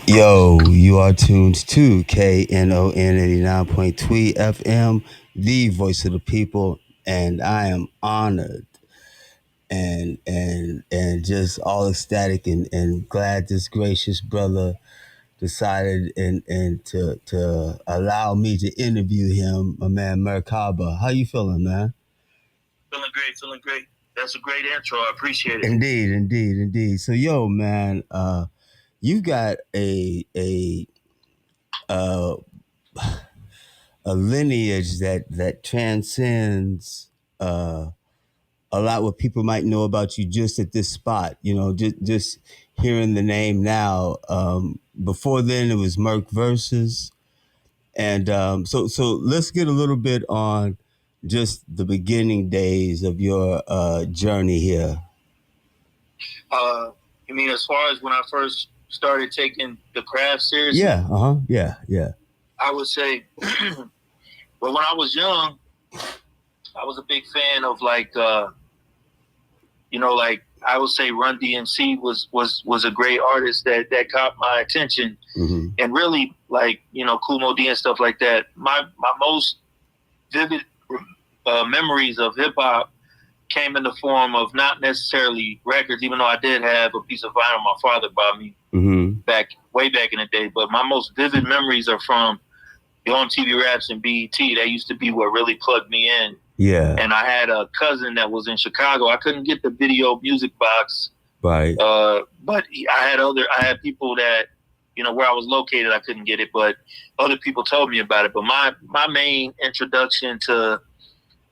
Yo, you are tuned to KNON 89.3 FM, the voice of the people, and I am honored and just all ecstatic and glad this gracious brother decided and to allow me to interview him, my man Merkaba. How you feeling, man? Feeling great, feeling great. That's a great intro. I appreciate it. Indeed. So yo, man, you got uh a lineage that transcends uh, a lot what people might know about you just at this spot. You know, just hearing the name now. Before then, it was Merc Versus, and so let's get a little bit on just the beginning days of your journey here. You mean as far as when I first started taking the craft seriously? Yeah. I would say, well, when I was young, I was a big fan of like I would say Run DMC was a great artist that caught my attention, and really Kool Moe Dee and stuff like that. My most vivid memories of hip hop came in the form of not necessarily records, even though I did have a piece of vinyl my father bought me way back in the day. But my most vivid memories are from the on TV raps and BET. That used to be what really plugged me in. Yeah. And I had a cousin that was in Chicago. I couldn't get the video music box, Right. but I had people that where I was located. I couldn't get it, but other people told me about it. But my main introduction to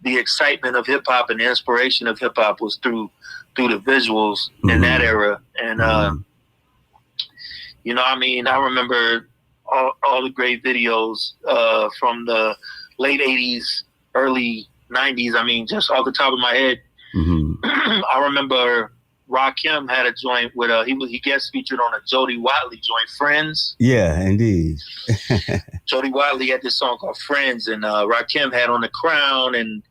the excitement of hip hop and the inspiration of hip hop was through the visuals in that era. And I remember all the great videos from the late '80s, early '90s. I mean, just off the top of my head, I remember Rakim had a joint with he guest featured on a Jody Watley joint, Friends. Yeah, indeed. Jody Watley had this song called Friends, and Rakim had on the crown and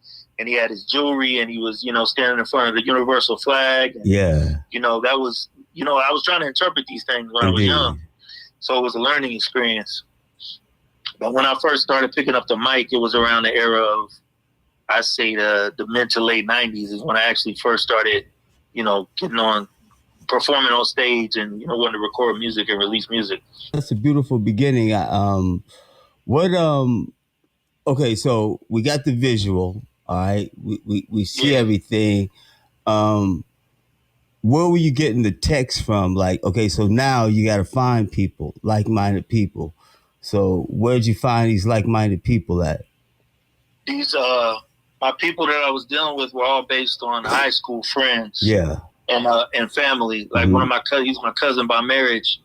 he had his jewelry, and he was, standing in front of the universal flag. And, that was, I was trying to interpret these things when I was young. So it was a learning experience. But when I first started picking up the mic, it was around the era of, I say the mid to late 90s is when I actually first started, getting on, performing on stage and, wanting to record music and release music. That's a beautiful beginning. Okay, so we got the visual. All right, we see everything. Where were you getting the text from? Like, okay, so now you got to find people, like-minded people. So where'd you find these like-minded people at? These my people that I was dealing with were all based on high school friends. Yeah. And family. Like one of my cousins, he's my cousin by marriage,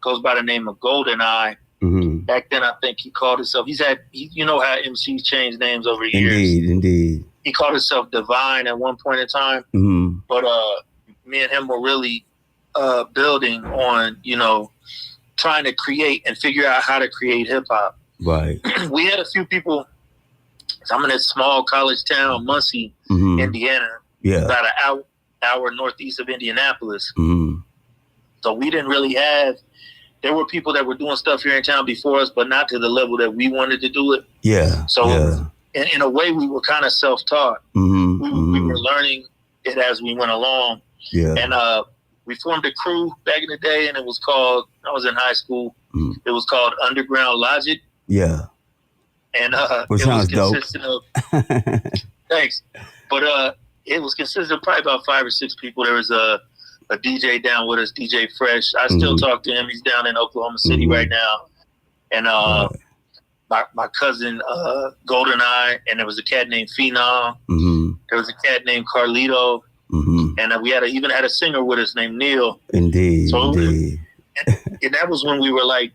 goes by the name of Golden Eye. Back then, I think he called himself. You know how MCs change names over the years. Indeed. He called himself Divine at one point in time. But me and him were really building on, trying to create and figure out how to create hip hop. Right. We had a few people. I'm in a small college town, Muncie, Indiana. Yeah. About an hour northeast of Indianapolis. So we didn't really have. There were people that were doing stuff here in town before us, but not to the level that we wanted to do it. Yeah. So in a way, we were kind of self-taught. We were learning it as we went along. Yeah. And we formed a crew back in the day, and it was called, I was in high school, it was called Underground Logic. Yeah. And which it was consistent dope. of, thanks. But it was consistent of probably about 5 or 6 people. There was a DJ down with us, DJ Fresh. I still talk to him. He's down in Oklahoma City right now. And my cousin Golden Eye, and there was a cat named Phenom. There was a cat named Carlito. And we even had a singer with us named Neil. Indeed. And that was when we were like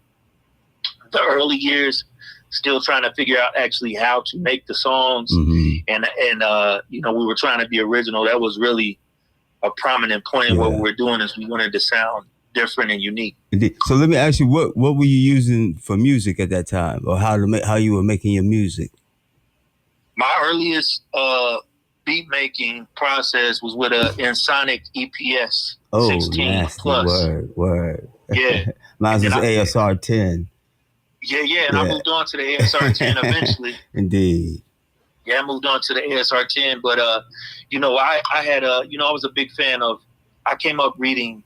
the early years, still trying to figure out actually how to make the songs. And we were trying to be original. That was really a prominent point in what we were doing, is we wanted to sound different and unique. Indeed. So let me ask you, what were you using for music at that time, or how you were making your music? My earliest beat making process was with a Ensoniq EPS 16 nasty. plus. Word. Yeah. Mine was ASR 10. Yeah. And I moved on to the ASR 10 eventually. Indeed. Yeah, I moved on to the ASR 10, but you know, I had you know, I was a big fan of. I came up reading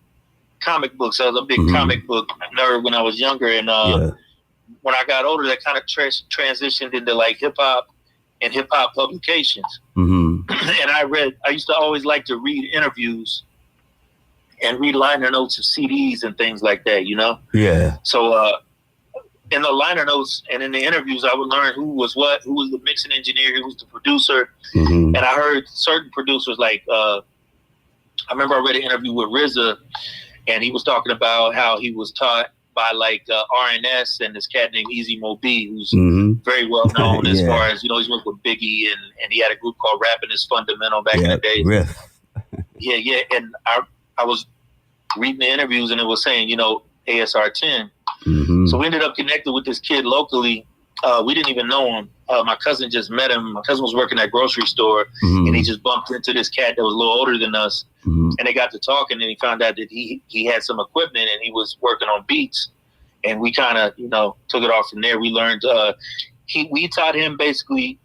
comic books. I was a big comic book nerd when I was younger, and when I got older, that kind of transitioned into like hip hop and hip hop publications. And I used to always like to read interviews and read liner notes of CDs and things like that, you know? Yeah. So in the liner notes and in the interviews, I would learn who was what, who was the mixing engineer, who was the producer. And I heard certain producers like, I remember I read an interview with RZA, and he was talking about how he was taught by like RNS and this cat named Easy Mo B, who's very well known as far as, you know, he's worked with Biggie, and he had a group called Rapping is Fundamental back in the day. Yeah. And I was reading the interviews, and it was saying, you know, ASR 10. So we ended up connected with this kid locally. We didn't even know him. My cousin just met him. My cousin was working at a grocery store, and he just bumped into this cat that was a little older than us. And they got to talking, and he found out that he had some equipment, and he was working on beats. And we kind of, you know, took it off from there. We learned, we taught him basically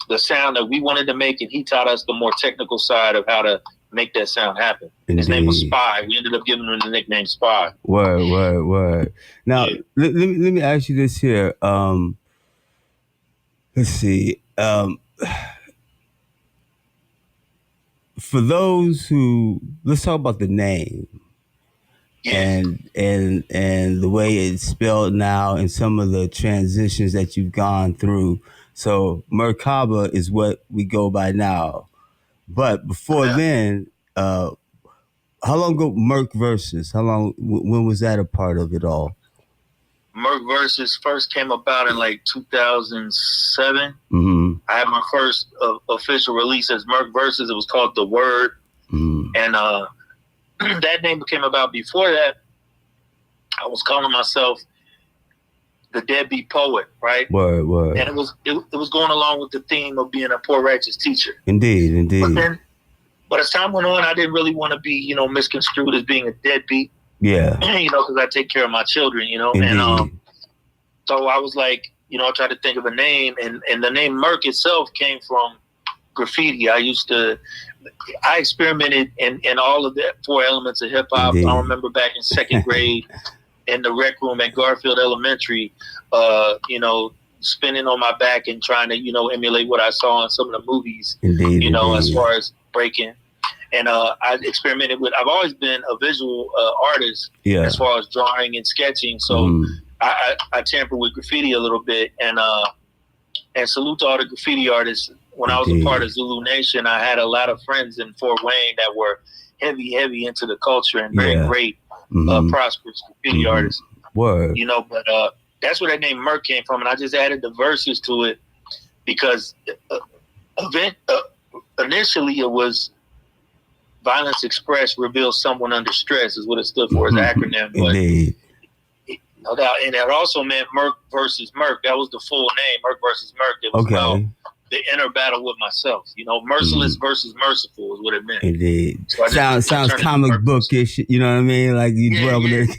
the sound that we wanted to make, and he taught us the more technical side of how to make that sound happen. His name was Spy. We ended up giving him the nickname Spy. Word. Now, let me ask you this here. Let's see. For those who, let's talk about the name. And the way it's spelled now, and some of the transitions that you've gone through. So Merkaba is what we go by now. But before then, how long ago Merk Versus? When was that a part of it all? Merk Versus first came about in like 2007. I had my first official release as Merk Versus. It was called The Word. And that name came about. Before that, I was calling myself the Deadbeat Poet, right? Word. And it was going along with the theme of being a poor righteous teacher. Indeed. But as time went on, I didn't really want to be, you know, misconstrued as being a deadbeat. Yeah. You know, because I take care of my children, you know. Indeed. And so I was like, you know, I tried to think of a name, and the name Merk itself came from graffiti. I experimented in all of the 4 elements of hip hop. I remember back in 2nd grade in the rec room at Garfield Elementary, you know, spinning on my back and trying to, you know, emulate what I saw in some of the movies, you know, as far as breaking. And I experimented with, I've always been a visual artist as far as drawing and sketching. So I tampered with graffiti a little bit, and salute to all the graffiti artists. When I was a part of Zulu Nation, I had a lot of friends in Fort Wayne that were heavy into the culture and very great, prosperous graffiti artists. Word. You know, but that's where that name Merk came from, and I just added the verses to it because initially it was Violence Expressed reveals someone under stress is what it stood for as an acronym. But Indeed. No doubt. And it also meant Merk versus Merk. That was the full name, Merk versus Merk. It was about the inner battle with myself. You know, merciless versus merciful is what it meant. Indeed. So sounds comic bookish, you know what I mean? Like you dwell with it.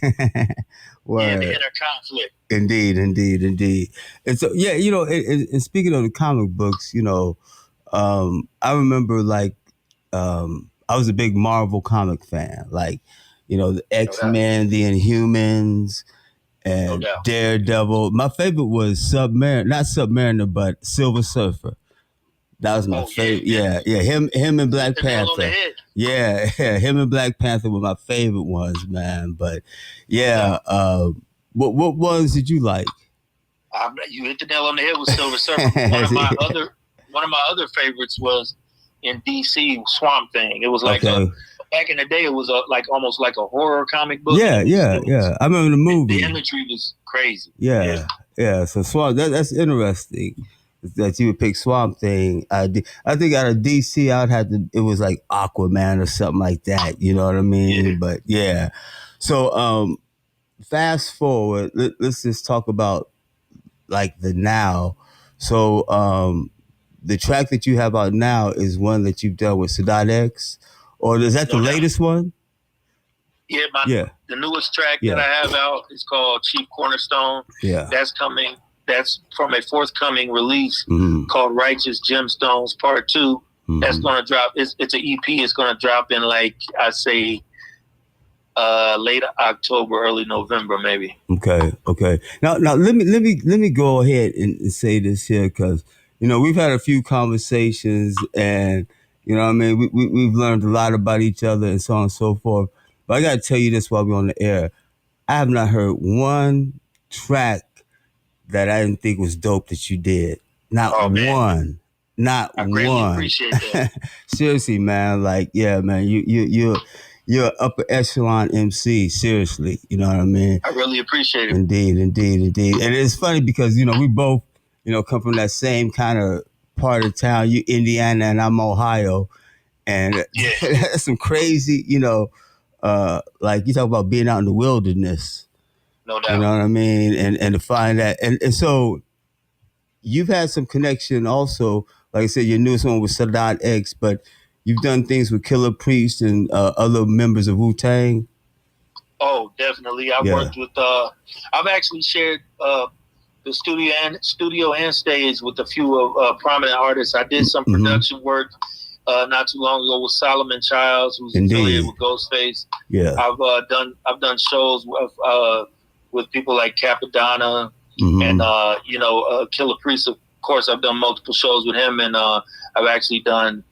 Yeah, the inner conflict. Indeed. And so, yeah, you know, and speaking of the comic books, you know, I remember like, I was a big Marvel comic fan, like, you know, the X-Men, the Inhumans, and Daredevil. My favorite was not Submariner, but Silver Surfer. That was my favorite. Yeah. Him and Black Panther. Yeah, him and Black Panther were my favorite ones, man. But yeah, what ones did you like? You hit the nail on the head with Silver Surfer. One of my other favorites was in DC, Swamp Thing. It was like back in the day, it was like almost like a horror comic book. Yeah. I remember the movie. The imagery was crazy. Yeah. So Swamp, that's interesting that you would pick Swamp Thing. I think out of DC, it was like Aquaman or something like that. You know what I mean? Yeah. But yeah. So fast forward, let's just talk about like the now. So the track that you have out now is one that you've done with Sadat X, or is that the latest one? Yeah, the newest track that I have out is called Chief Cornerstone. Yeah. That's coming. That's from a forthcoming release called Righteous Gemstones Part 2. That's going to drop. It's an EP. It's going to drop in, like, I say, late October, early November, maybe. Okay. Now let me go ahead and say this here, because we've had a few conversations, and I mean we've learned a lot about each other and so on and so forth. But I gotta tell you this while we're on the air. I have not heard one track that I didn't think was dope that you did. Not one. Not I greatly one. Appreciate that. Seriously, man. Like, yeah, man. You're an upper echelon MC. Seriously, you know what I mean. I really appreciate it. Indeed. And it's funny because we both come from that same kind of part of town. You Indiana and I'm Ohio, and that's some crazy. Like you talk about being out in the wilderness. No doubt. You know what I mean? And to find that. And so you've had some connection also. Like I said, your newest one was Sadat X, but you've done things with Killer Priest and other members of Wu-Tang. Oh, definitely. I've worked with, I've actually shared the studio and stage with a few prominent artists. I did some production work not too long ago with Solomon Childs, who's affiliated with Ghostface. Yeah. I've done shows with people like Capadonna and Killer Priest. Of course, I've done multiple shows with him, and I've actually done.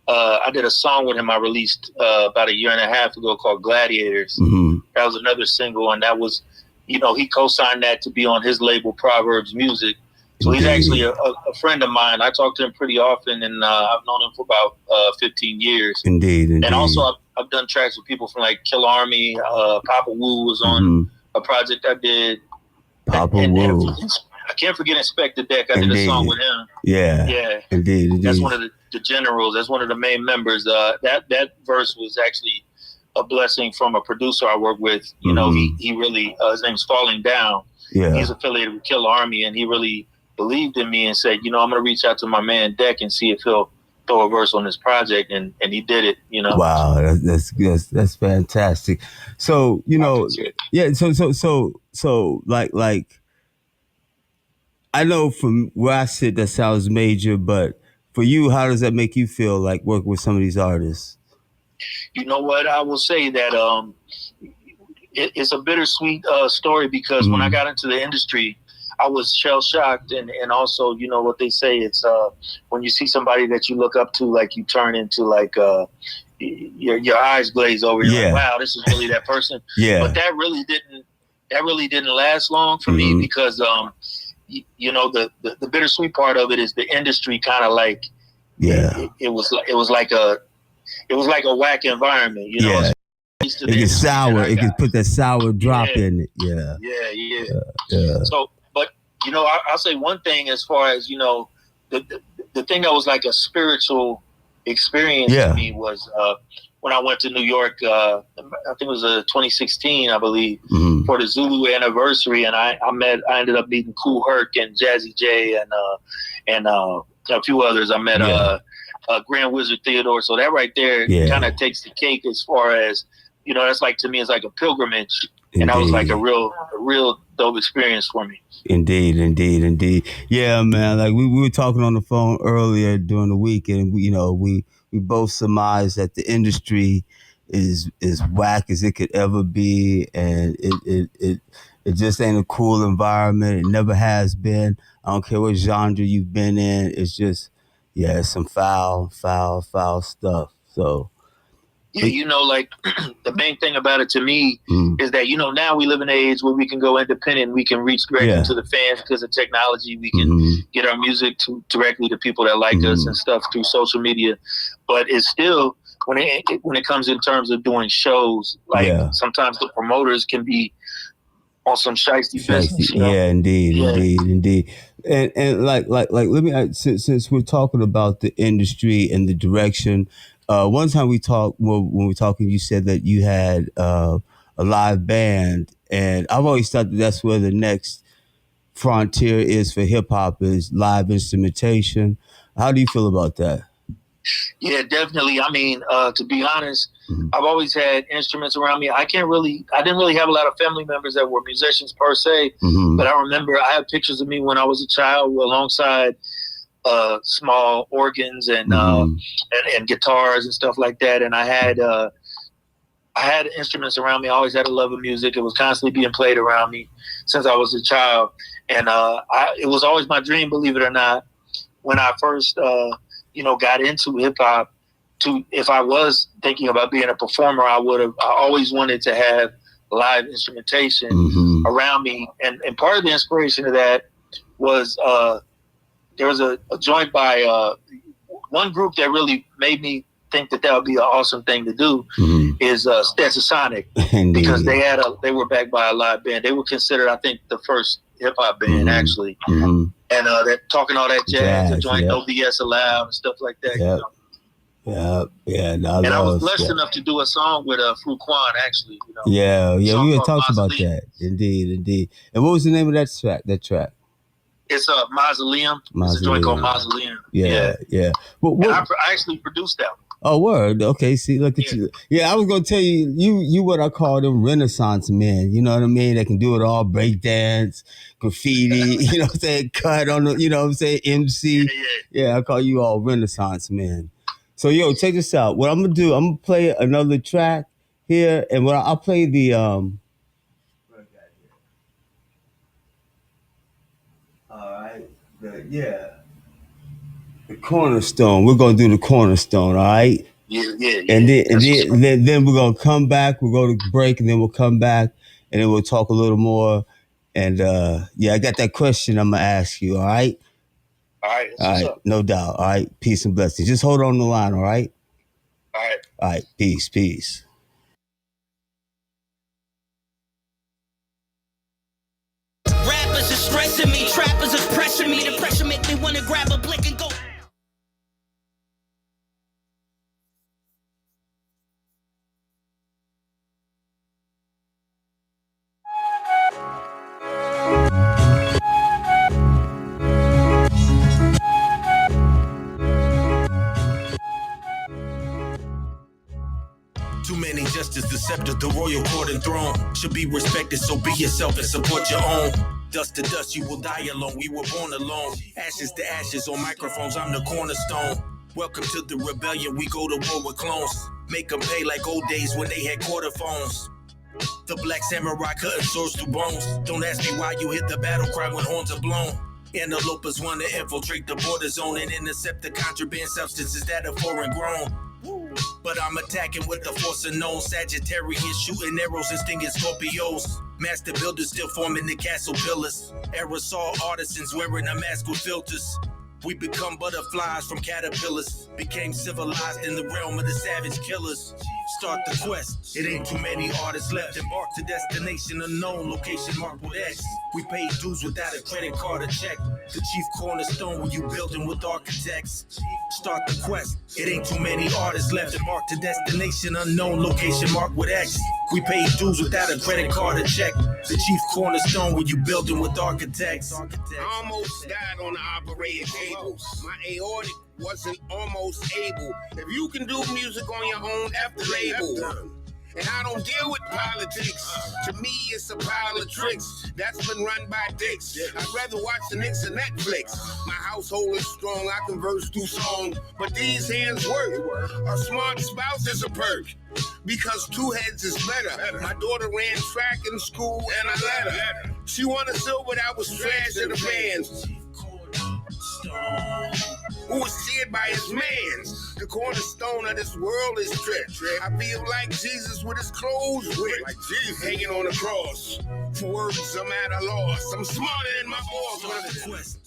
I did a song with him I released about a year and a half ago called Gladiators. That was another single, and that was, he co-signed that to be on his label Proverbs Music. So he's actually a friend of mine. I talk to him pretty often, and I've known him for about 15 years. Indeed. And also I've done tracks with people from like Kill Army. Papa Wu was on a project I did. Papa Wu. I can't forget Inspector Deck. I did a song with him. Yeah. Indeed. That's one of the generals. That's one of the main members. That verse was actually a blessing from a producer I work with. He really, his name's Falling Down. Yeah. He's affiliated with Kill Army, and he really believed in me and said, I'm going to reach out to my man Deck and see if he'll throw a verse on this project, and he did it. Wow, that's fantastic. So yeah. So like. I know from where I sit that sounds major, but for you, how does that make you feel, like working with some of these artists? You know what? I will say that it's a bittersweet story, because when I got into the industry, I was shell-shocked, and also, what they say, it's when you see somebody that you look up to, like you turn into like your eyes glaze over. You're like, wow, this is really that person. Yeah. But that really didn't last long for me, because the bittersweet part of it is the industry kind of like it was like a whack environment, It gets sour. It can put that sour drop in it. Yeah. So, but I'll say one thing as far as the thing that was like a spiritual experience to me was when I went to New York. I think it was 2016, I believe, for the Zulu anniversary, and I ended up meeting Kool Herc and Jazzy J and a few others. I met Grand Wizard Theodore. So that right there kind of takes the cake as far as that's like, to me, it's like a pilgrimage. Indeed. And that was like a real dope experience for me. Indeed. Yeah, man. Like we were talking on the phone earlier during the week, and we both surmised that the industry is whack as it could ever be, and it just ain't a cool environment. It never has been. I don't care what genre you've been in. It's just it's some foul stuff. So. Yeah, like the main thing about it to me is that, now we live in an age where we can go independent. We can reach directly to the fans because of technology. We can get our music directly to people that like us and stuff through social media. But it's still, when it comes in terms of doing shows, like sometimes the promoters can be on some shiesty business. Yeah, indeed. And like let me, since we're talking about the industry and the direction. One time we talked, when we were talking, you said that you had a live band, and I've always thought that that's where the next frontier is for hip hop, is live instrumentation. How do you feel about that? Yeah, definitely. I mean, to be honest, I've always had instruments around me. I didn't really have a lot of family members that were musicians per se, but I remember I have pictures of me when I was a child alongside small organs and guitars and stuff like that. And I had instruments around me. I always had a love of music. It was constantly being played around me since I was a child. And it was always my dream, believe it or not, when I first got into hip hop, if I was thinking about being a performer, I always wanted to have live instrumentation around me. And part of the inspiration of that was there was a joint by one group that really made me think that would be an awesome thing to do is Stetsasonic, because they were backed by a live band. They were considered, I think, the first hip hop band actually. And they're talking all that jazz, the joint No BS Allowed and stuff like that. You know? And I was blessed enough to do a song with Fruquan actually. You know? We had talked about that. Indeed. And what was the name of that track? It's Mausoleum. It's a joint called Mausoleum. Yeah. And I actually produced that one. Oh, word. Okay, see, look at you. Yeah, I was going to tell you what I call them Renaissance men. You know what I mean? They can do it all, breakdance, graffiti, you know what I'm saying, cut on the, you know what I'm saying, MC. Yeah, I call you all Renaissance men. So, check this out. What I'm going to do, I'm going to play another track here, and I'll play the, all right, the cornerstone. We're gonna do the cornerstone, all right? Yeah. And then we're gonna come back. We'll go to break, and then we'll come back, and then we'll talk a little more. And I got that question I'm gonna ask you. All right. All right. All right. No doubt. All right. Peace and blessings. Just hold on the line. All right. All right. All right. Peace. Rappers are stressing me, trappers are pressuring me. The pressure make me wanna grab a blick and go. Too many justice, the scepter, the royal court and throne should be respected, so be yourself and support your own. Dust to dust, you will die alone. We were born alone. Ashes to ashes on microphones, I'm the cornerstone. Welcome to the rebellion, we go to war with clones. Make them pay like old days when they had quarter phones. The black samurai cutting swords through bones. Don't ask me why you hit the battle cry when horns are blown. Antelopers want to infiltrate the border zone and intercept the contraband substances that are foreign grown. But I'm attacking with the force of known Sagittarius, shooting arrows and stinging Scorpios. Master builders still forming the castle pillars. Aerosol artisans wearing a mask with filters. We become butterflies from caterpillars. Became civilized in the realm of the savage killers. Start the quest. It ain't too many artists left. Embark to destination unknown. Location marked with X. We paid dues without a credit card or check. The chief cornerstone when you building with architects. Start the quest. It ain't too many artists left. Embark to destination unknown. Location marked with X. We paid dues without a credit card or check. The chief cornerstone when you building with architects. I almost died on the operating table. My aortic wasn't almost able. If you can do music on your own, F the label. And I don't deal with politics. To me, it's a pile of tricks that's been run by dicks. I'd rather watch the Knicks and Netflix. My household is strong, I converse through song. But these hands work. A smart spouse is a perk. Because two heads is better. My daughter ran track in school and I let her. She won a silver that was trash in the fans. Who was seared by his mans. The cornerstone of this world is Trip. I feel like Jesus with his clothes ripped. Like Jesus hanging on the cross. For words, I'm at a loss. I'm smarter than my boss.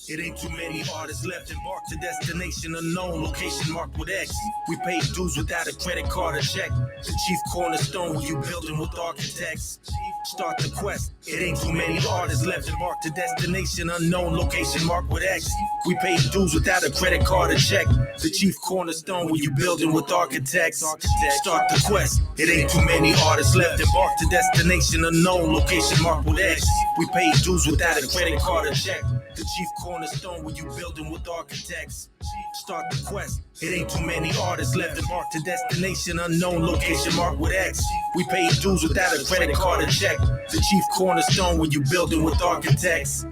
It ain't too many artists left. Embark to destination unknown. Location marked with X. We paid dues without a credit card or check. The chief cornerstone when you building with architects. Start the quest. It ain't too many artists left. Embark to destination unknown. Location marked with X. We paid dues without a credit card or check. The chief cornerstone when you building with architects. Start the quest. It ain't too many artists left. Embark to destination unknown. Location marked with X. We paid dues without a credit card or check. The chief cornerstone when you building with architects. Start the quest. It ain't too many artists left. Mark to destination unknown. Location marked with X. We pay dues without a credit card or check. The chief cornerstone when you building with architects.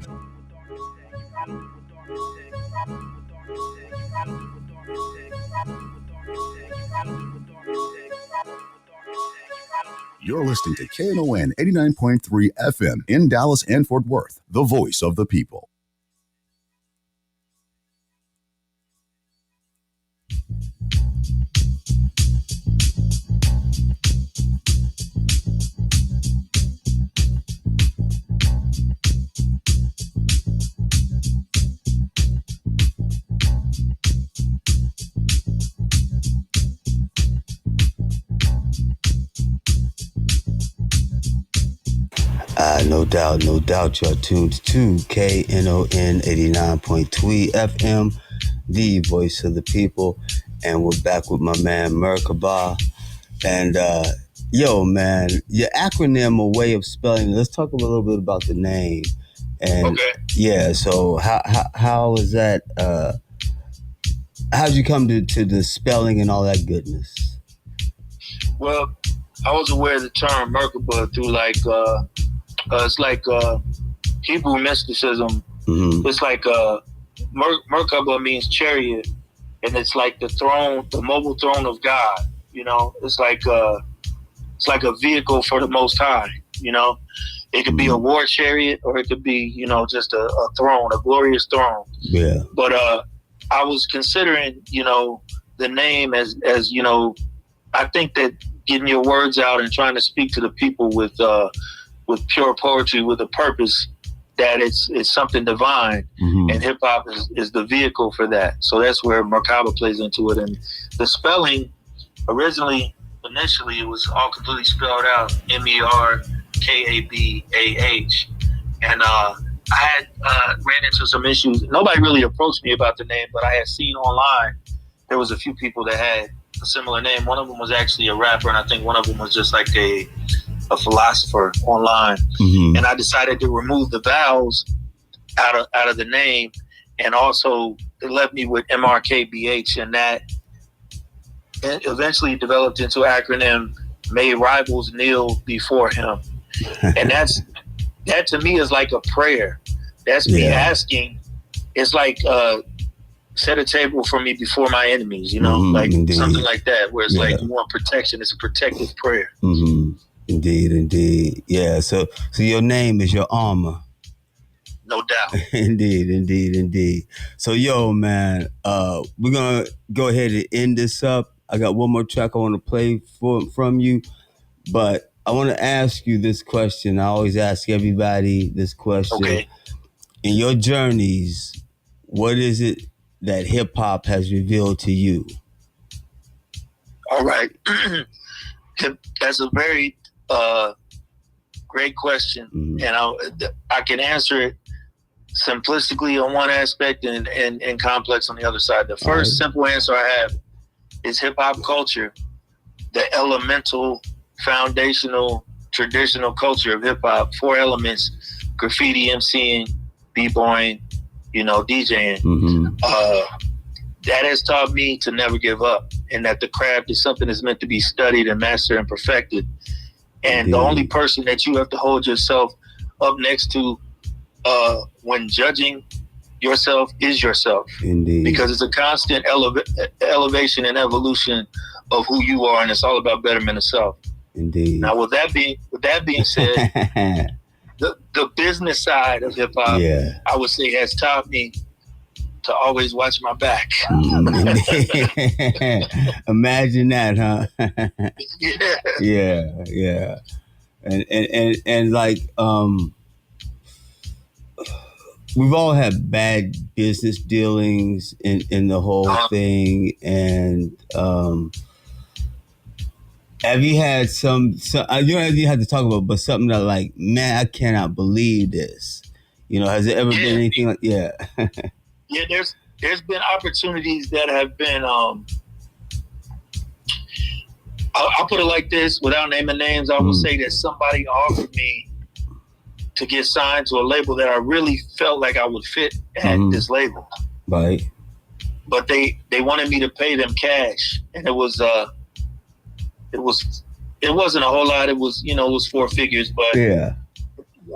You're listening to KNON 89.3 FM in Dallas and Fort Worth, the voice of the people. No doubt, you're tuned to KNON 89.3 FM, the voice of the people, and we're back with my man MRKBH. And yo, man, your acronym or way of spelling. Let's talk a little bit about the name. And okay. Yeah, so how is that? How'd you come to the spelling and all that goodness? Well, I was aware of the term Merkaba through it's like Hebrew mysticism. Mm-hmm. It's like Merkaba means chariot, and it's like the throne, the mobile throne of God. You know, it's like a vehicle for the Most High. You know, it could be a war chariot, or it could be, you know, just a throne, a glorious throne. Yeah. But I was considering, you know, the name as you know, I think that getting your words out and trying to speak to the people with pure poetry, with a purpose, that it's something divine, and hip hop is the vehicle for that. So that's where Merkaba plays into it. And the spelling, initially, it was all completely spelled out MERKABAH, and I had ran into some issues. Nobody really approached me about the name, but I had seen online there was a few people that had a similar name. One of them was actually a rapper, and I think one of them was just like a philosopher online. And I decided to remove the vowels out of the name, and also it left me with MRKBH, and that eventually developed into an acronym: May Rivals Kneel Before Him. And that to me is like a prayer. That's me asking. It's like set a table for me before my enemies, you know, like indeed. Something like that, where it's like you want protection. It's a protective prayer. Indeed. Yeah. So your name is your armor. No doubt. Indeed. So yo, man, we're gonna go ahead and end this up. I got one more track I want to play from you, but I want to ask you this question. I always ask everybody this question. Okay. In your journeys, what is it that hip hop has revealed to you? All right. That's a very great question, and I can answer it simplistically on one aspect and complex on the other side. The first simple answer I have is hip hop culture, the elemental, foundational, traditional culture of hip hop. 4 elements: graffiti, MCing, b-boying, you know, DJing. That has taught me to never give up, and that the craft is something that's meant to be studied and mastered and perfected. And the only person that you have to hold yourself up next to when judging yourself is yourself. Indeed. Because it's a constant elevation and evolution of who you are, and it's all about betterment of self. Indeed. Now, with that being said, the business side of hip hop, I would say, has taught me to always watch my back. Imagine that, huh? Yeah. And like we've all had bad business dealings in the whole thing, and have you had some you don't even have to talk about, but something that like, man, I cannot believe this. You know, has there ever been anything like Yeah, there's been opportunities that have been I'll put it like this, without naming names. I will say that somebody offered me to get signed to a label that I really felt like I would fit at this label. Right. But they wanted me to pay them cash, and it wasn't a whole lot. It was, it was 4 figures. But yeah,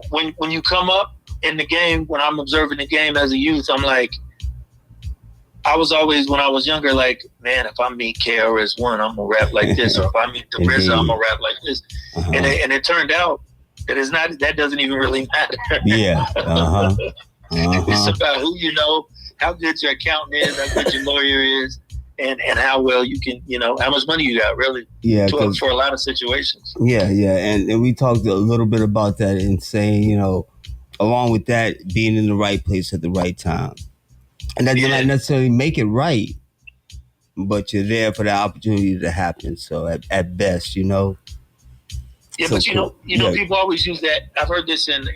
when you come up in the game, when I'm observing the game as a youth, I'm like, I was always, when I was younger, like, man, if I meet KRS-One, I'm gonna rap like this, or if I meet the RZA, I'm gonna rap like this. And it turned out that that doesn't even really matter. Yeah. It's about who you know, how good your accountant is, how good your lawyer is, and how well you can, how much money you got, really. Yeah. For a lot of situations. Yeah. And we talked a little bit about that and saying, along with that, being in the right place at the right time. And that doesn't necessarily make it right, but you're there for the opportunity to happen. So at best, Yeah, so but cool. People always use that. I've heard this in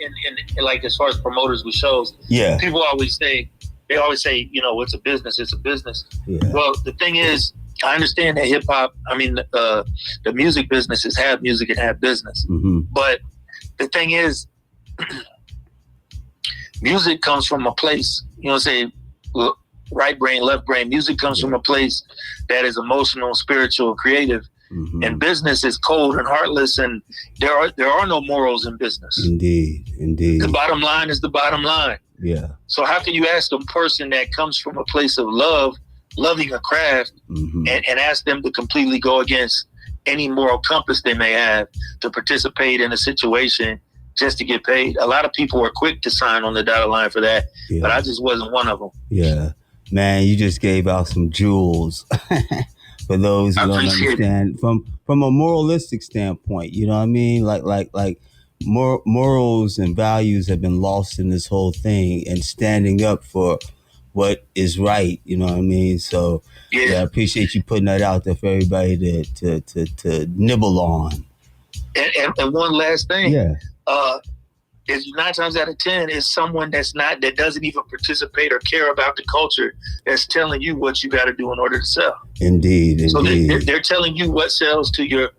like, as far as promoters with shows. Yeah. People always say, it's a business. It's a business. Yeah. Well, the thing is, I understand that hip hop. I mean, the music business is half music and half business. Mm-hmm. But the thing is, music comes from a place. Right brain, left brain. Music comes from a place that is emotional, spiritual, creative. Mm-hmm. And business is cold and heartless, and there are no morals in business. Indeed. The bottom line is the bottom line. Yeah. So how can you ask a person that comes from a place of love, loving a craft, and ask them to completely go against any moral compass they may have to participate in a situation just to get paid? A lot of people are quick to sign on the dotted line for that, but I just wasn't one of them. Yeah. Man, you just gave out some jewels for those who don't understand from a moralistic standpoint. You know what I mean? Like morals and values have been lost in this whole thing, and standing up for what is right. You know what I mean? So I appreciate you putting that out there for everybody to nibble on. And one last thing. Yeah. Is 9 times out of 10 is someone that doesn't even participate or care about the culture that's telling you what you got to do in order to sell. Indeed. So they're telling you what sells to your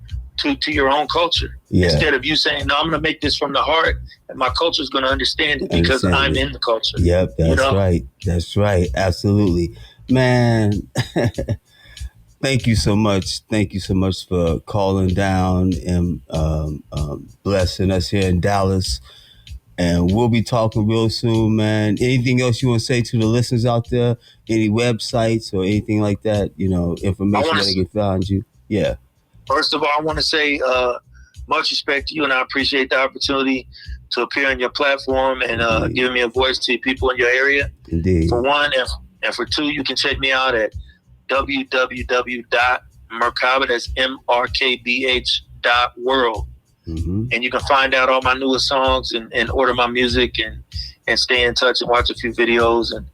own culture, instead of you saying, no, I'm going to make this from the heart and my culture is going to understand it because I'm in the culture. Yep, that's right. That's right. Absolutely. Man, thank you so much. Thank you so much for calling down and blessing us here in Dallas. And we'll be talking real soon, man. Anything else you want to say to the listeners out there? Any websites or anything like that? Information that they can find you? Yeah. First of all, I want to say much respect to you, and I appreciate the opportunity to appear on your platform and giving me a voice to people in your area. Indeed. For one, and for two, you can check me out at www.MRKBH, that's MRKBH.world. Mm-hmm. And you can find out all my newest songs and order my music and stay in touch and watch a few videos. And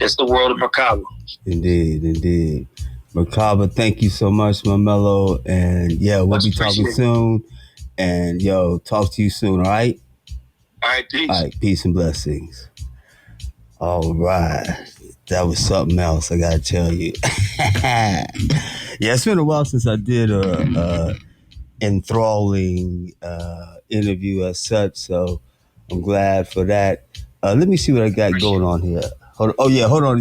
it's the world of Merkaba. Indeed. Merkaba, thank you so much, my mellow. And we'll be talking soon. And talk to you soon, all right? All right, peace. All right, peace and blessings. All right. That was something else, I gotta tell you. It's been a while since I did enthralling interview as such, so I'm glad for that. Let me see what I got going on here. Hold on.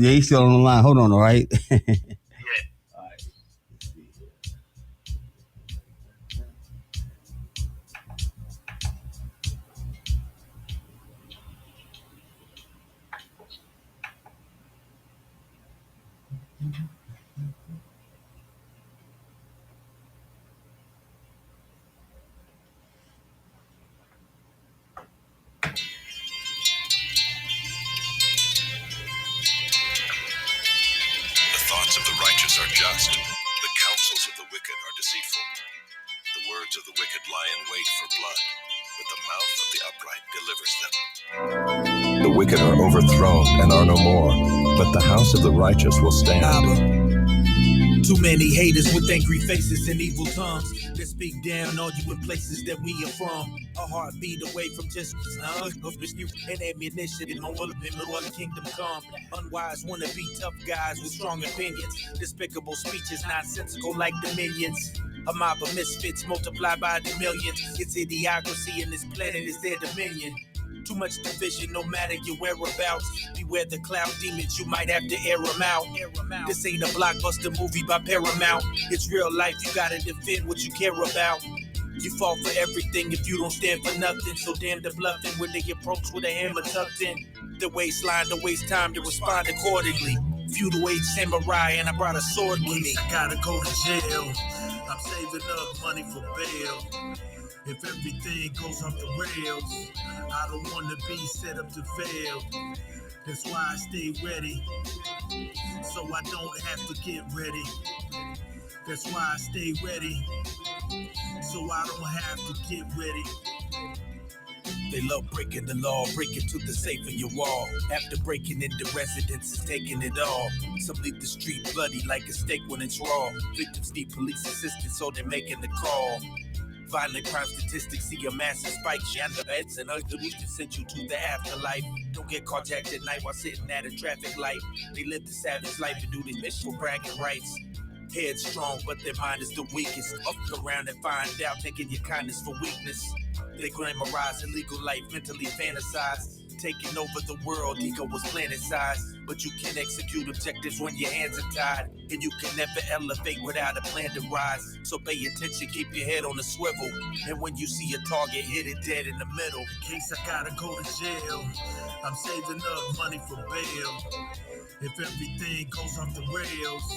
Yeah, he's still on the line. Hold on, all right? All right. Of the righteous are just. The counsels of the wicked are deceitful. The words of the wicked lie in wait for blood, but the mouth of the upright delivers them. The wicked are overthrown and are no more, but the house of the righteous will stand. Too many haters with angry faces and evil tongues that speak down on you in places that we are from. A heartbeat away from just and ammunition in the kingdom come. Unwise wanna be tough guys with strong opinions. Despicable speeches, nonsensical like dominions. A mob of misfits multiplied by the millions. It's idiocracy and this planet is their dominion. Too much division, no matter your whereabouts. Beware the cloud demons, you might have to air them out. This ain't a blockbuster movie by Paramount. It's real life, you gotta defend what you care about. You fall for everything if you don't stand for nothing. So damn the bluffing when they approach with a hammer tucked in. The waistline, the waste time to respond accordingly. Feudal age samurai and I brought a sword with me. I gotta go to jail. I'm saving up money for bail. If everything goes off the rails, I don't wanna be set up to fail. That's why I stay ready, so I don't have to get ready. That's why I stay ready, so I don't have to get ready. They love breaking the law, breaking to the safe in your wall. After breaking into residences, taking it all. Some leave the street bloody like a steak when it's raw. Victims need police assistance, so they're making the call. Violent crime statistics see a massive spike. Shanda beds and ugly can send you to the afterlife. Don't get carjacked at night while sitting at a traffic light. They live the savage life and do this mission for bragging rights. Headstrong, but their mind is the weakest. Up around and find out, taking your kindness for weakness. They glamorize illegal life, mentally fantasize. Taking over the world, ego was planet size. But you can execute objectives when your hands are tied. And you can never elevate without a plan to rise. So pay attention, keep your head on the swivel. And when you see a target, hit it dead in the middle. In case I gotta go to jail, I'm saving up money for bail. If everything goes off the rails,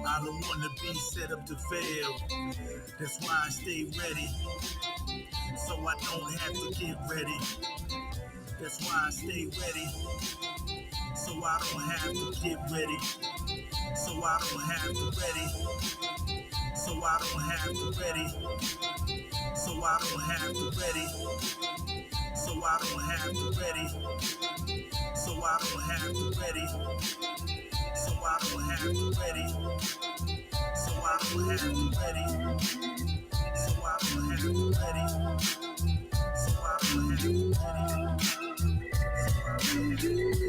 I don't wanna be set up to fail. That's why I stay ready, so I don't have to get ready. That's why I stay ready, so I don't have to get ready. So I don't have to ready. So I don't have to ready. So I don't have to ready. So I don't have to ready. So I don't have to ready. So I don't have to ready. So I don't have to ready. So I don't have to ready. So I don't have to ready.